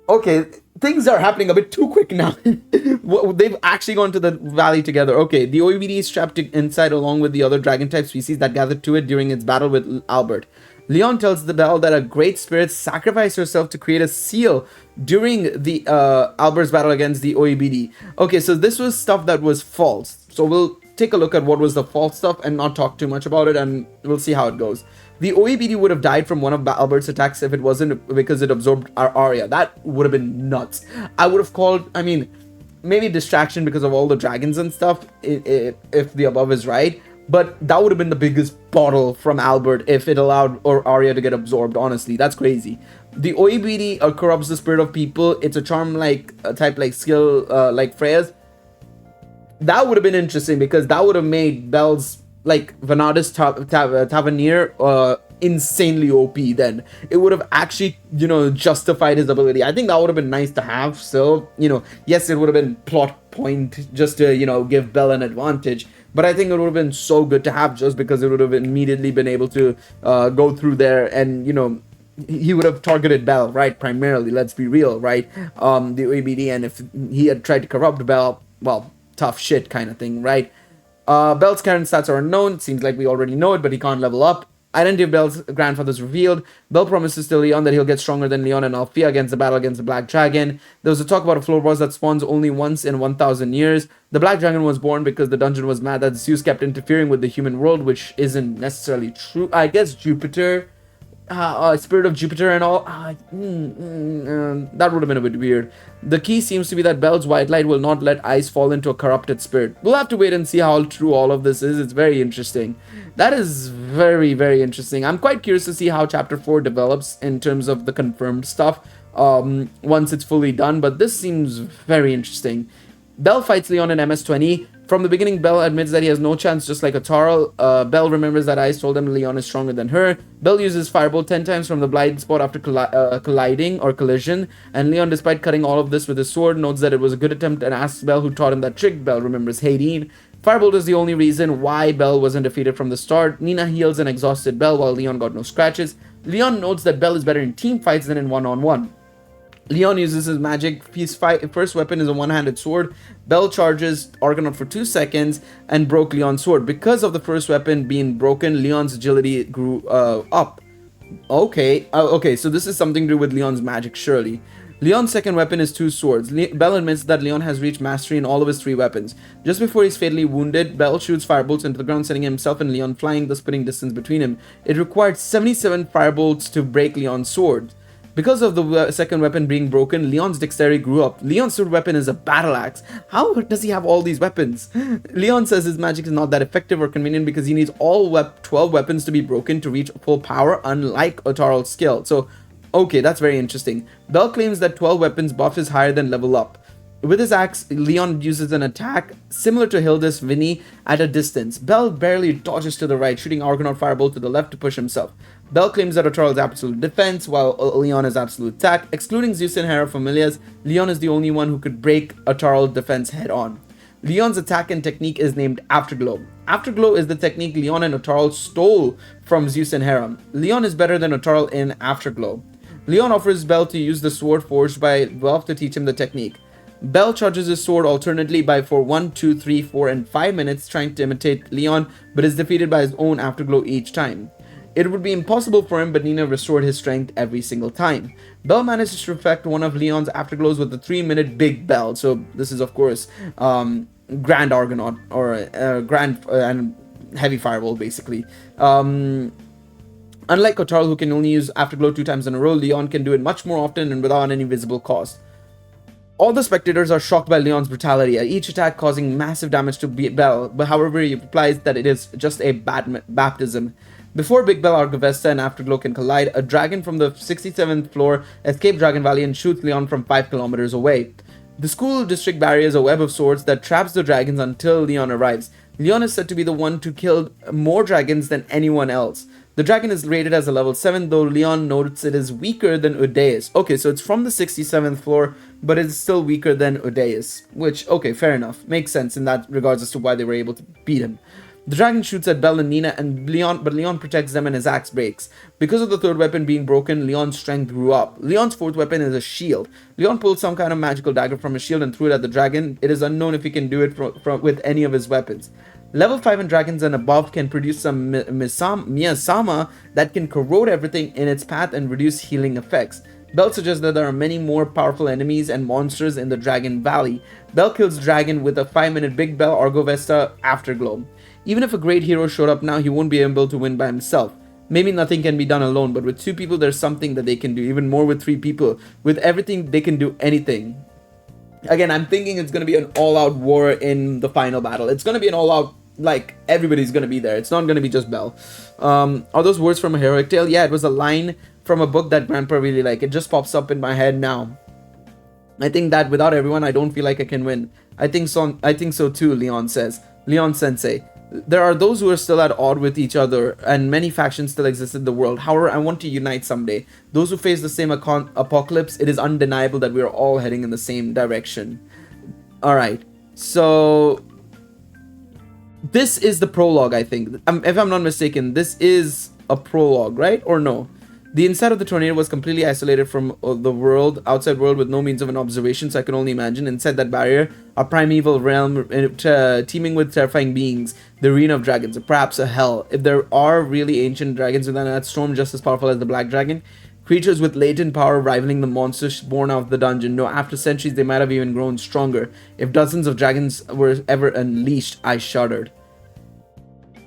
Okay, things are happening a bit too quick now. They've actually gone to the valley together. Okay, the OEBD is trapped inside along with the other dragon-type species that gathered to it during its battle with Albert. Leon tells the Bel that a great spirit sacrificed herself to create a seal during the Albert's battle against the OEBD. Okay, so this was stuff that was false. So we'll take a look at what was the false stuff and not talk too much about it, and we'll see how it goes. The OEBD would have died from one of Albert's attacks if it wasn't because it absorbed our Arya. That would have been nuts. I would have called, I mean, maybe distraction because of all the dragons and stuff, if the above is right. But that would have been the biggest bottle from Albert if it allowed Arya to get absorbed, honestly. That's crazy. The OEBD corrupts the spirit of people. It's a charm-like type, like skill, like Freya's. That would have been interesting because that would have made Bel's, like, Vanadis Tavernier insanely OP then. It would have actually, you know, justified his ability. I think that would have been nice to have. So, you know, yes, it would have been plot point just to, you know, give Bel an advantage. But I think it would have been so good to have just because it would have immediately been able to go through there and, you know, he would have targeted Bel, right? Primarily, let's be real, right? The OEBD, and if he had tried to corrupt Bel, well, tough shit kind of thing, right? Bel's current stats are unknown. It seems like we already know it, but he can't level up. Identity of Bel's grandfather is revealed. Bel promises to Leon that he'll get stronger than Leon and Althea against the battle against the Black Dragon. There was a talk about a floor boss that spawns only once in 1,000 years. The Black Dragon was born because the dungeon was mad that Zeus kept interfering with the human world, which isn't necessarily true. I guess Jupiter, spirit of Jupiter and all, that would have been a bit weird. The key seems to be that Bel's white light will not let ice fall into a corrupted spirit. We'll have to wait and see how true all of this is. It's very interesting. That is very, very interesting. I'm quite curious to see how chapter 4 develops in terms of the confirmed stuff once it's fully done, but this seems very interesting. Bel fights Leon in MS-20. From the beginning, Bel admits that he has no chance, just like Otarl. Bel remembers that Ice told him Leon is stronger than her. Bel uses Fireball 10 times from the blind spot after colliding or collision. And Leon, despite cutting all of this with his sword, notes that it was a good attempt and asks Bel who taught him that trick. Bel remembers Hadeen. Firebolt is the only reason why Bel wasn't defeated from the start. Nina heals an exhausted Bel while Leon got no scratches. Leon notes that Bel is better in team fights than in one-on-one. Leon uses his magic. His first weapon is a one-handed sword. Bel charges Argonaut for 2 seconds and broke Leon's sword. Because of the first weapon being broken, Leon's agility grew up. Okay, so this is something to do with Leon's magic, surely. Leon's second weapon is two swords. Bell admits that Leon has reached mastery in all of his three weapons. Just before he's fatally wounded, Bell shoots firebolts into the ground, sending himself and Leon flying, thus putting distance between him. It required 77 firebolts to break Leon's sword. Because of the second weapon being broken, Leon's dexterity grew up. Leon's third weapon is a battle axe. How does he have all these weapons? Leon says his magic is not that effective or convenient because he needs all 12 weapons to be broken to reach full power, unlike Otaral's skill. So, okay, that's very interesting. Bell claims that 12 weapons buff is higher than level up. With his axe, Leon uses an attack similar to Hilda's Vinny at a distance. Bell barely dodges to the right, shooting Argonaut Firebolt to the left to push himself. Bell claims that Otaral is absolute defense, while Leon is absolute attack. Excluding Zeus and Hera Familias, Leon is the only one who could break Otaral's defense head-on. Leon's attack and technique is named Afterglow. Afterglow is the technique Leon and Otaral stole from Zeus and Hera. Leon is better than Otaral in Afterglow. Leon offers Bell to use the sword forged by Velf to teach him the technique. Bell charges his sword alternately for 1, 2, 3, 4, and 5 minutes, trying to imitate Leon, but is defeated by his own Afterglow each time. It would be impossible for him, but Nina restored his strength every single time. Bell manages to perfect one of Leon's Afterglows with the 3-minute Big Bell. So this is, of course, Grand Argonaut, or Grand and Heavy Firebolt, basically. Unlike Otaral, who can only use Afterglow 2 times in a row, Leon can do it much more often and without any visible cost. All the spectators are shocked by Leon's brutality, each attack causing massive damage to Bell, but however he replies that it is just a baptism. Before Big Bell, Argovesta, and Afterglow can collide, a dragon from the 67th floor escapes Dragon Valley and shoots Leon from 5 kilometers away. The school district barrier is a web of swords that traps the dragons until Leon arrives. Leon is said to be the one to kill more dragons than anyone else. The dragon is rated as a level 7, though Leon notes it is weaker than Udeus. Okay, so it's from the 67th floor, but it's still weaker than Udeus. Which, okay, fair enough. Makes sense in that regards as to why they were able to beat him. The dragon shoots at Bell and Nina, and but Leon protects them and his axe breaks. Because of the third weapon being broken, Leon's strength grew up. Leon's fourth weapon is a shield. Leon pulls some kind of magical dagger from his shield and threw it at the dragon. It is unknown if he can do it with any of his weapons. Level 5 and dragons and above can produce some Miyasama that can corrode everything in its path and reduce healing effects. Bell suggests that there are many more powerful enemies and monsters in the Dragon Valley. Bell kills Dragon with a 5-minute Big Bell Argovesta Afterglow. Even if a great hero showed up now, he won't be able to win by himself. Maybe nothing can be done alone, but with 2 people there's something that they can do, even more with 3 people. With everything, they can do anything. Again, I'm thinking it's going to be an all-out war in the final battle. It's going to be an all-out, like, everybody's going to be there. It's not going to be just Bell. Are those words from a heroic tale? Yeah, it was a line from a book that Grandpa really liked. It just pops up in my head now. I think that without everyone, I don't feel like I can win. I think so too, Leon says. Leon Sensei. There are those who are still at odds with each other, and many factions still exist in the world. However, I want to unite someday. Those who face the same apocalypse, it is undeniable that we are all heading in the same direction. Alright, so this is the prologue, I think. If I'm not mistaken, this is a prologue, right? Or no? The inside of the tornado was completely isolated from the outside world, with no means of an observation, so I can only imagine. Inside that barrier, a primeval realm teeming with terrifying beings, the arena of dragons, or perhaps a hell. If there are really ancient dragons within that storm just as powerful as the Black Dragon, creatures with latent power rivaling the monsters born out of the dungeon. No, after centuries they might have even grown stronger. If dozens of dragons were ever unleashed, I shuddered.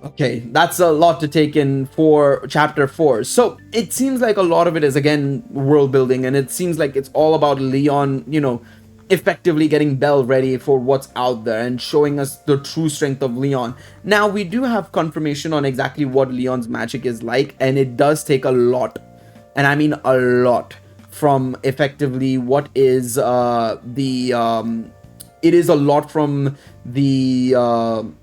Okay, that's a lot to take in for chapter 4. So it seems like a lot of it is, again, world building, and it seems like it's all about Leon, you know, effectively getting Bell ready for what's out there and showing us the true strength of Leon. Now, we do have confirmation on exactly what Leon's magic is like, and it does take a lot, and I mean a lot, from effectively what is it is a lot from the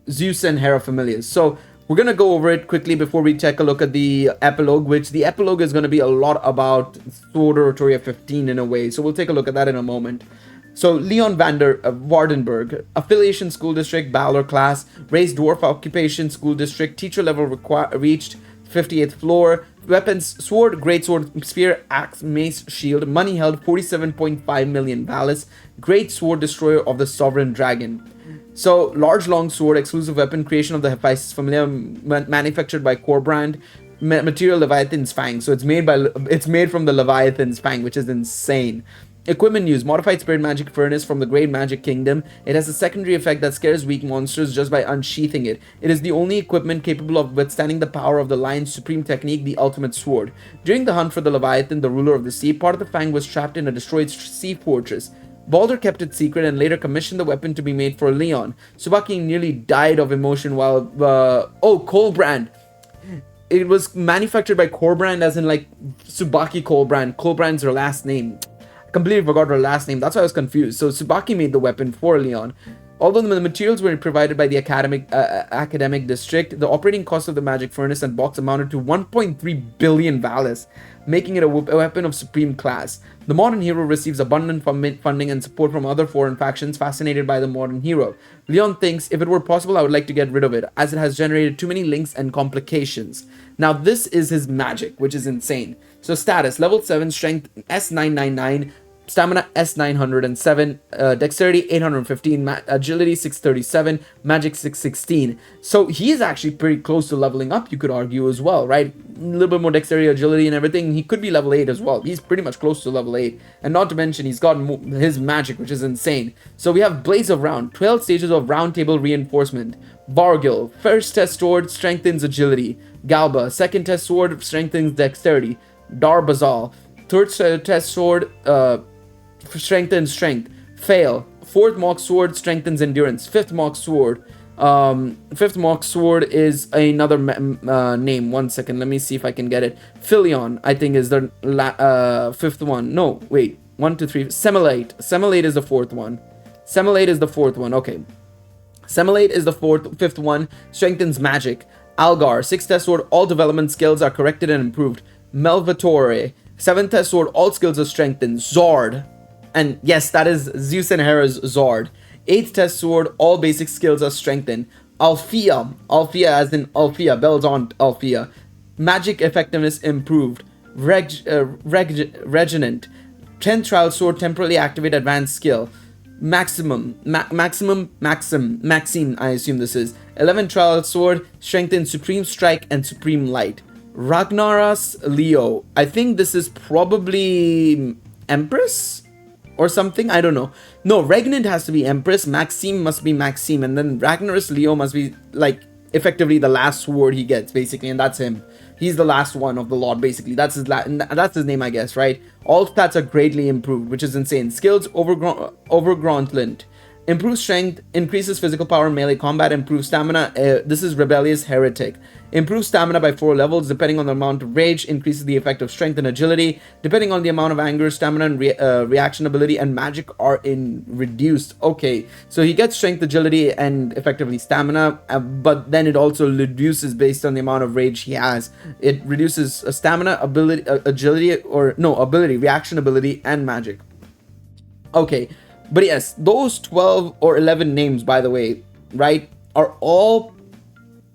Zeus and Hera Familias. So we're going to go over it quickly before we take a look at the epilogue, which the epilogue is going to be a lot about Sword Oratoria 15 in a way. So we'll take a look at that in a moment. So Leon Vardenberg, affiliation school district, Balor class, race dwarf occupation school district, teacher level reached 58th floor, weapons, sword, greatsword, spear, axe, mace, shield, money held 47.5 million Valis, great sword destroyer of the sovereign dragon. So, large long sword, exclusive weapon, creation of the Hephaestus Familia, manufactured by Core Brand. material Leviathan's Fang. So it's made from the Leviathan's Fang, which is insane. Equipment use: modified spirit magic furnace from the Great Magic Kingdom. It has a secondary effect that scares weak monsters just by unsheathing it. It is the only equipment capable of withstanding the power of the lion's supreme technique, the ultimate sword. During the hunt for the Leviathan, the ruler of the sea, part of the Fang was trapped in a destroyed sea fortress. Baldur kept it secret and later commissioned the weapon to be made for Leon. Tsubaki nearly died of emotion while Colbrand. It was manufactured by Colbrand, as in like Tsubaki Colbrand. Colbrand's her last name. I completely forgot her last name. That's why I was confused. So Tsubaki made the weapon for Leon. Although the materials were provided by the academic district, the operating cost of the magic furnace and box amounted to 1.3 billion valis, making it a weapon of supreme class. The modern hero receives abundant funding and support from other foreign factions fascinated by the modern hero. Leon thinks, if it were possible, I would like to get rid of it, as it has generated too many links and complications. Now this is his magic, which is insane. So status: level 7, strength S999, stamina S907, dexterity 815, agility 637, magic 616. So he is actually pretty close to leveling up, you could argue as well, right? A little bit more dexterity, agility and everything. He could be level 8 as well. He's pretty much close to level 8. And not to mention, he's got his magic, which is insane. So we have Blaze of Round, 12 stages of round table reinforcement. Vargil, first test sword, strengthens agility. Galba, second test sword, strengthens dexterity. Darbazal, third test sword, strengthens strength. Fail, fourth mock sword, strengthens endurance. Fifth mock sword is another name. 1 second, let me see if I can get it. Philion, I think, is the fifth one. No, wait, 1, 2, 3. Semilate is the fourth one. Okay, Semilate is the fifth one. Strengthens magic. Algar, sixth test sword, all development skills are corrected and improved. Melvatore, seventh test sword, all skills are strengthened. Zord, and yes, that is Zeus and Hera's Zord. 8th test sword, all basic skills are strengthened. Althea as in Althea, bells on Althea. Magic effectiveness improved. Reginant, 10th trial sword, temporarily activate advanced skill. Maxim, I assume this is. 11th trial sword, strengthen supreme strike and supreme light. Ragnaras Leo, I think this is probably Empress or something, I don't know. No, Regnant has to be Empress, Maxime must be Maxime, and then Ragnaras Leo must be like effectively the last sword he gets, basically, and that's him. He's the last one of the lot, basically. That's his name, I guess, right? All stats are greatly improved, which is insane. Skills: Overgauntlet, improves strength, increases physical power, melee combat, improves stamina. This is Rebellious Heretic. Improves stamina by 4 levels depending on the amount of rage, increases the effect of strength and agility. Depending on the amount of anger, stamina and reaction ability and magic are reduced. Okay, so he gets strength, agility, and effectively stamina, but then it also reduces based on the amount of rage he has. It reduces stamina, ability, ability, reaction ability, and magic. Okay. But yes, those 12 or 11 names, by the way, right, are all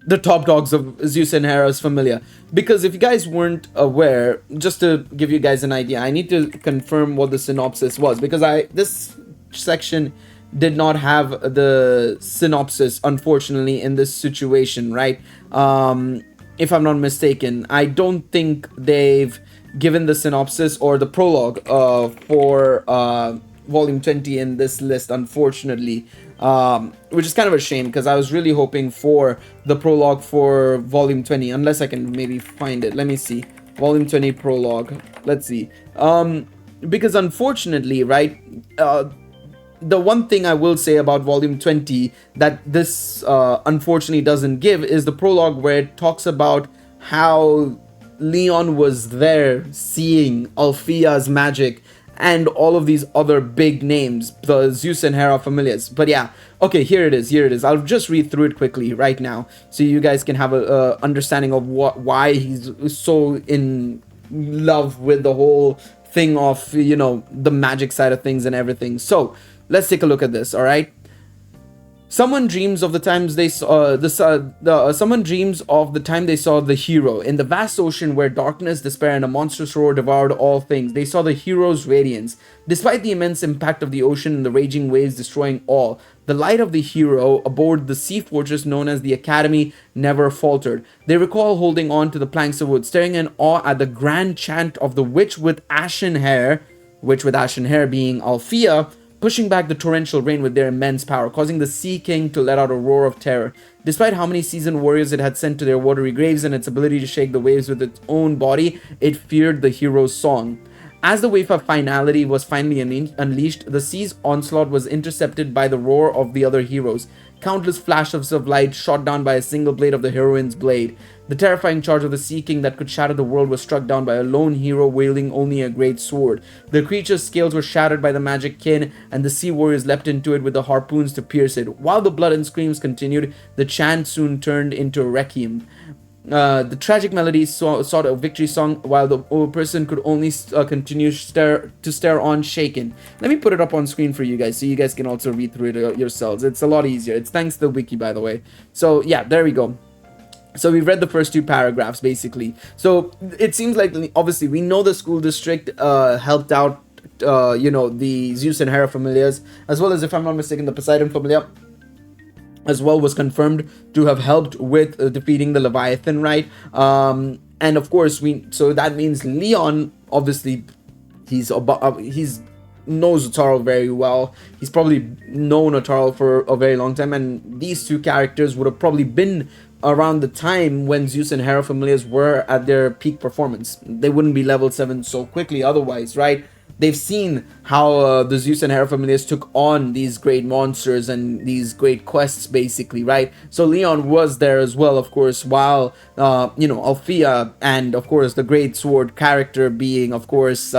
the top dogs of Zeus and Hera's Familia. Because if you guys weren't aware, just to give you guys an idea, I need to confirm what the synopsis was. Because this section did not have the synopsis, unfortunately, in this situation, right? If I'm not mistaken, I don't think they've given the synopsis or the prologue for volume 20 in this list, unfortunately, which is kind of a shame because I was really hoping for the prologue for volume 20, unless I can maybe find it. Let me see. Volume 20 prologue. Let's see. Because unfortunately, right, the one thing I will say about volume 20 that this unfortunately doesn't give is the prologue, where it talks about how Leon was there seeing Althea's magic and all of these other big names, the Zeus and Hera familiars. But yeah, okay, here it is. I'll just read through it quickly right now, so you guys can have a understanding of why he's so in love with the whole thing of, you know, the magic side of things and everything. So let's take a look at this. All right. Someone dreams of the times they saw someone dreams of the time they saw the hero in the vast ocean where darkness, despair, and a monstrous roar devoured all things. They saw the hero's radiance. Despite the immense impact of the ocean and the raging waves destroying all, The light of the hero aboard the sea fortress known as the Academy never faltered. They recall holding on to the planks of wood, staring in awe at the grand chant of the witch with ashen hair being Althea, pushing back the torrential rain with their immense power, causing the Sea King to let out a roar of terror. Despite how many seasoned warriors it had sent to their watery graves and its ability to shake the waves with its own body, it feared the hero's song. As the wave of finality was finally unleashed, the sea's onslaught was intercepted by the roar of the other heroes. Countless flashes of light shot down by a single blade of the heroine's blade. The terrifying charge of the Sea King that could shatter the world was struck down by a lone hero wielding only a great sword. The creature's scales were shattered by the magic kin, and the sea warriors leapt into it with the harpoons to pierce it. While the blood and screams continued, the chant soon turned into a requiem. The tragic melody sought a victory song, while the person could only continue to stare on shaken. Let me put it up on screen for you guys so you guys can also read through it yourselves. It's a lot easier. It's thanks to the wiki, by the way. So yeah, there we go. So we've read the first two paragraphs basically. So it seems like, obviously we know the school district helped out the Zeus and Hera familiars, as well as, if I'm not mistaken, the Poseidon familiar as well was confirmed to have helped with defeating the Leviathan, right? And of course, so that means Leon, obviously, he's knows Otaro very well. He's probably known Otaro for a very long time, and these two characters would have probably been around the time when Zeus and Hera familiars were at their peak performance. They wouldn't be level 7 so quickly otherwise, right? They've seen how the Zeus and Hera familiars took on these great monsters and these great quests, basically, right? So Leon was there as well, of course, while, Althea and, of course, the great sword character being, of course,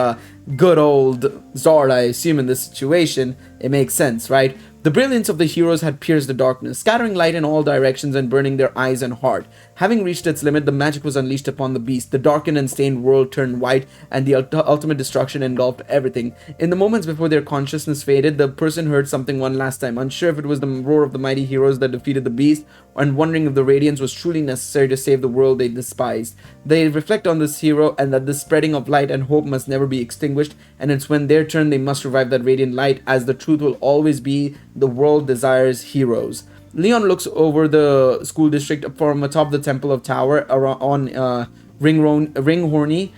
good old Zord, I assume, in this situation. It makes sense, right? The brilliance of the heroes had pierced the darkness, scattering light in all directions and burning their eyes and heart. Having reached its limit, the magic was unleashed upon the beast. The darkened and stained world turned white, and the ultimate destruction engulfed everything. In the moments before their consciousness faded, the person heard something one last time, unsure if it was the roar of the mighty heroes that defeated the beast, and wondering if the radiance was truly necessary to save the world they despised. They reflect on this hero, and that the spreading of light and hope must never be extinguished, and it's when their turn they must revive that radiant light, as the truth will always be the world desires heroes. Leon looks over the school district from atop the Temple of Tower on Ringhorny,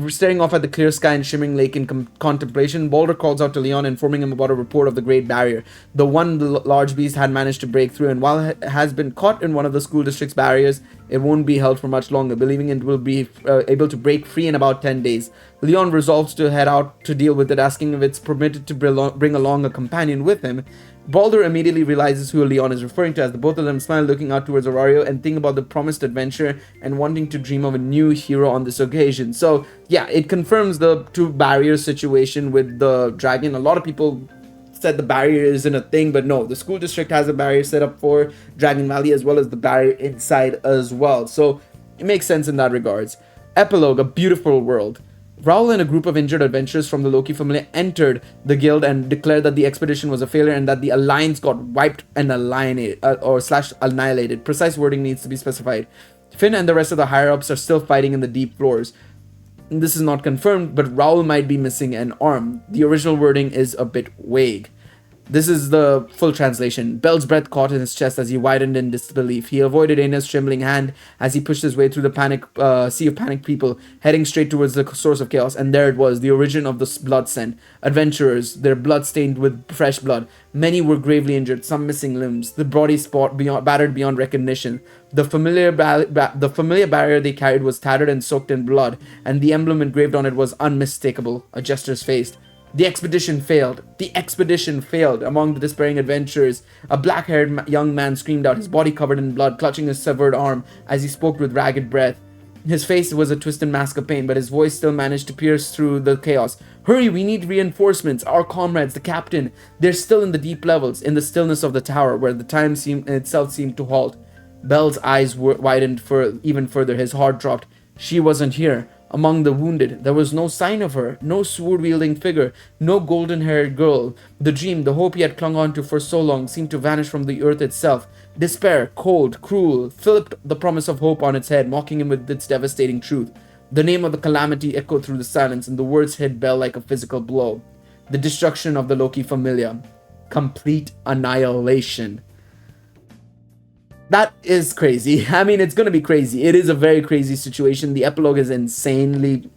staring off at the clear sky and shimmering lake in contemplation. Balder calls out to Leon, informing him about a report of the Great Barrier. The large beast had managed to break through, and while it has been caught in one of the school district's barriers, it won't be held for much longer, believing it will be able to break free in about 10 days. Leon resolves to head out to deal with it, asking if it's permitted to bring along a companion with him. Balder immediately realizes who Leon is referring to, as the both of them smile, looking out towards Aurario and think about the promised adventure and wanting to dream of a new hero on this occasion. So yeah, it confirms the two barrier situation with the dragon. A lot of people said the barrier isn't a thing, but no, the school district has a barrier set up for Dragon Valley, as well as the barrier inside as well. So it makes sense in that regards. Epilogue: a beautiful world. Raoul and a group of injured adventurers from the Loki family entered the guild and declared that the expedition was a failure and that the alliance got wiped and annihilated. Precise wording needs to be specified. Finn and the rest of the higher-ups are still fighting in the deep floors. This is not confirmed, but Raoul might be missing an arm. The original wording is a bit vague. This is the full translation. Bel's breath caught in his chest as he widened in disbelief. He avoided Aina's trembling hand as he pushed his way through the sea of panicked people, heading straight towards the source of chaos. And there it was, the origin of the blood scent. Adventurers, their blood stained with fresh blood. Many were gravely injured, some missing limbs, the bodies battered beyond recognition. The familiar barrier they carried was tattered and soaked in blood, and the emblem engraved on it was unmistakable, a jester's face. The expedition failed. The expedition failed. Among the despairing adventurers, a black-haired young man screamed out, his body covered in blood, clutching his severed arm as he spoke with ragged breath. His face was a twisted mask of pain, but his voice still managed to pierce through the chaos. Hurry, we need reinforcements. Our comrades, the captain, they're still in the deep levels, in the stillness of the tower, where the time itself seemed to halt. Bel's eyes widened even further. His heart dropped. She wasn't here. Among the wounded, there was no sign of her, no sword-wielding figure, no golden-haired girl. The dream, the hope he had clung on to for so long, seemed to vanish from the earth itself. Despair, cold, cruel, flipped the promise of hope on its head, mocking him with its devastating truth. The name of the calamity echoed through the silence, and the words hit Bel like a physical blow. The destruction of the Loki Familia. complete annihilation. That is crazy. I mean, it's gonna be crazy. It is a very crazy situation. The epilogue is insanely,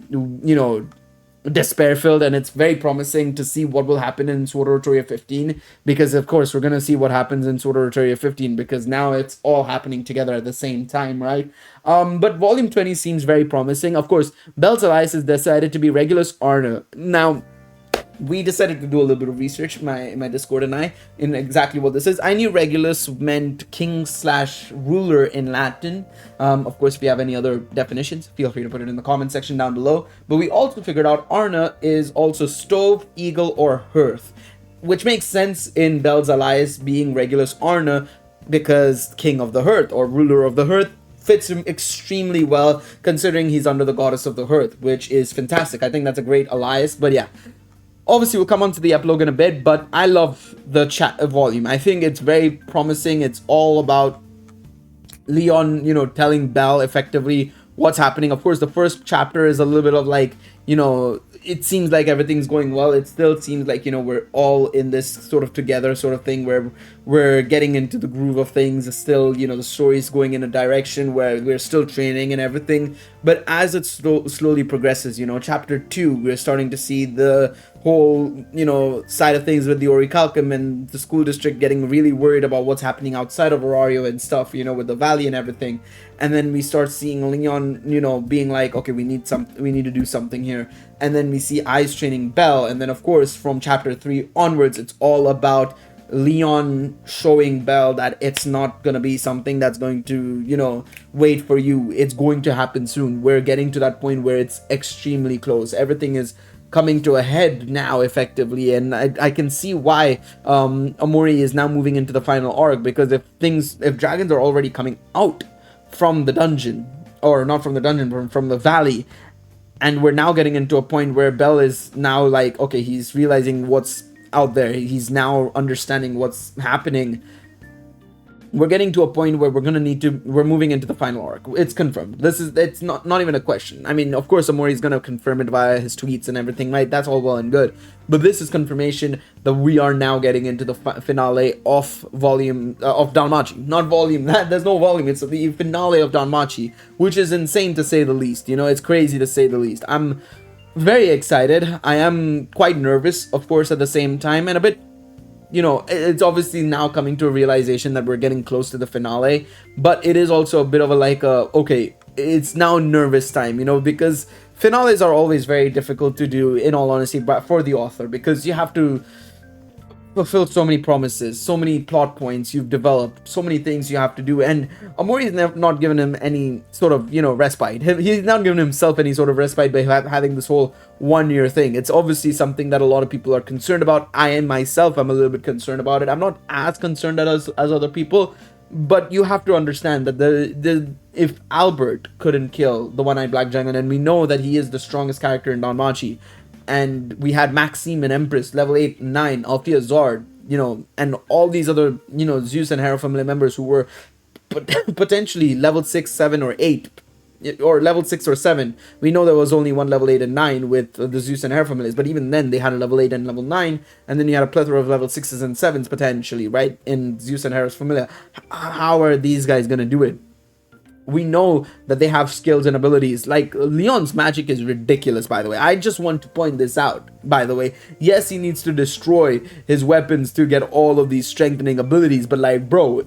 despair filled, and it's very promising to see what will happen in Sword Art Online 15, because of course we're gonna see what happens in Sword Art Online 15, because now it's all happening together at the same time, right? But volume 20 seems very promising. Of course, Bell's Alliance is decided to be Regulus Arna. Now, we decided to do a little bit of research, my Discord and I, in exactly what this is. I knew Regulus meant king / ruler in Latin. Of course, if you have any other definitions, feel free to put it in the comment section down below. But we also figured out Arna is also stove, eagle, or hearth, which makes sense in Bell's Alliance being Regulus Arna, because king of the hearth or ruler of the hearth fits him extremely well, considering he's under the goddess of the hearth, which is fantastic. I think that's a great alliance. But yeah, obviously, we'll come on to the epilogue in a bit, but I love the chat volume. I think it's very promising. It's all about Leon, telling Bell effectively what's happening. Of course, the first chapter is a little bit of like, it seems like everything's going well. It still seems like, we're all in this sort of together sort of thing where we're getting into the groove of things. It's still, the story's going in a direction where we're still training and everything. But as it slowly progresses, chapter 2, we're starting to see the whole, side of things with the Orichalcum and the school district getting really worried about what's happening outside of Horario and stuff, with the valley and everything. And then we start seeing Leon, being like, okay, we need to do something here. And then we see Eyes training Bell. And then, of course, from chapter 3 onwards, it's all about Leon showing Bell that it's not going to be something that's going to, wait for you. It's going to happen soon. We're getting to that point where it's extremely close. Everything is coming to a head now, effectively, and I can see why Omori is now moving into the final arc, because if dragons are already coming out from the dungeon, or not from the dungeon, but from the valley, and we're now getting into a point where Bell is now like, okay, he's realizing what's out there, he's now understanding what's happening. We're getting to a point where we're moving into the final arc. It's confirmed. It's not even a question. I mean, of course, Omori's gonna confirm it via his tweets and everything, right? That's all well and good. But this is confirmation that we are now getting into the finale of volume, of Danmachi. Not volume, there's no volume, it's the finale of Danmachi, which is insane to say the least. It's crazy to say the least. I'm very excited. I am quite nervous, of course, at the same time, and a bit, it's obviously now coming to a realization that we're getting close to the finale, but it is also a bit of a like, okay, it's now nervous time, because finales are always very difficult to do, in all honesty, but for the author, because you have to fulfill so many promises, so many plot points you've developed, so many things you have to do, and Omori's not given him any sort of, respite. He's not given himself any sort of respite by having this whole 1 year thing. It's obviously something that a lot of people are concerned about. I am myself, I'm a little bit concerned about it. I'm not as concerned as other people, but you have to understand that if Albert couldn't kill the One-Eyed Black Dragon, and we know that he is the strongest character in Danmachi, and we had Maxime and Empress, level 8 and 9, Althea Zard, and all these other, Zeus and Hera family members who were potentially level 6, 7, or 8, or level 6 or 7. We know there was only one level 8 and 9 with the Zeus and Hera families, but even then they had a level 8 and level 9, and then you had a plethora of level 6s and 7s potentially, right, in Zeus and Hera's familia. How are these guys gonna do it? We know that they have skills and abilities. Like, Leon's magic is ridiculous, by the way. I just want to point this out, by the way. Yes, he needs to destroy his weapons to get all of these strengthening abilities, but like, bro,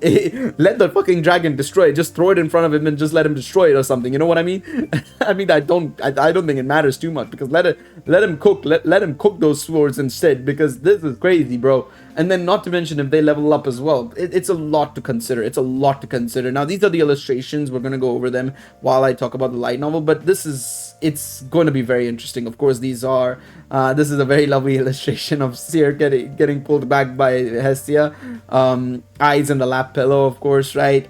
let the fucking dragon destroy it. Just throw it in front of him and just let him destroy it or something. You know what I mean? I mean, I don't think it matters too much, because let him cook. Let him cook those swords instead, because this is crazy, bro. And then, not to mention, if they level up as well, it's a lot to consider. It's a lot to consider. Now, these are the illustrations. We're going to go over them while I talk about the light novel, but it's going to be very interesting. Of course, this is a very lovely illustration of Seer getting pulled back by Hestia. Eyes in the lap pillow, of course, right?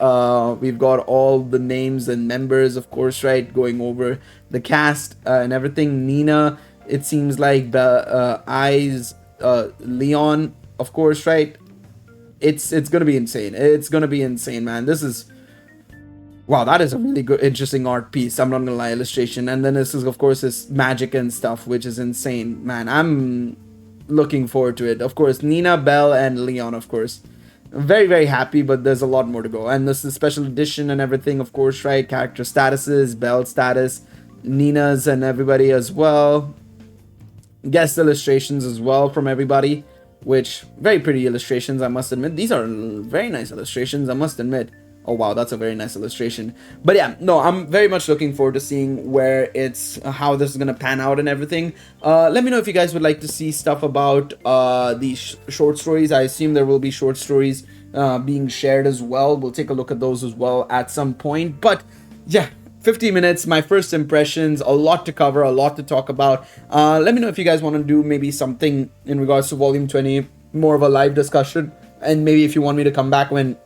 We've got all the names and members, of course, right? Going over the cast and everything. Nina, it seems like Eyes, Leon, of course, right? It's gonna be insane. It's gonna be insane, man. Wow, that is a really good, interesting art piece. I'm not gonna lie, illustration. And then this is, of course, this magic and stuff, which is insane, man. looking forward to it. Of course, Nina, Belle, and Leon, of course. Very, very happy, but there's a lot more to go. And this is special edition and everything, of course, right? Character statuses, Belle's status, Nina's and everybody as well. Guest illustrations as well from everybody, which very pretty illustrations, I must admit. These are very nice illustrations, I must admit. Oh wow, that's a very nice illustration. But yeah, no, I'm very much looking forward to seeing where it's how this is gonna pan out and everything. Let me know if you guys would like to see stuff about these short stories. I assume there will be short stories being shared as well. We'll take a look at those as well at some point. But yeah, 50 minutes, my first impressions, a lot to cover, a lot to talk about. Let me know if you guys want to do maybe something in regards to volume 20, more of a live discussion, and maybe if you want me to come back when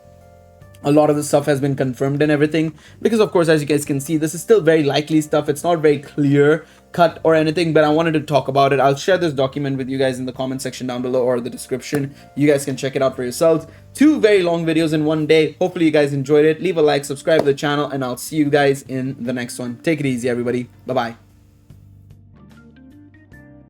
a lot of the stuff has been confirmed and everything, because of course, as you guys can see, this is still very likely stuff. It's not very clear cut or anything, but I wanted to talk about it. I'll share this document with you guys in the comment section down below or the description. You guys can check it out for yourselves. 2 very long videos in one day. Hopefully you guys enjoyed it. Leave a like, subscribe to the channel, and I'll see you guys in the next one. Take it easy, everybody. Bye bye.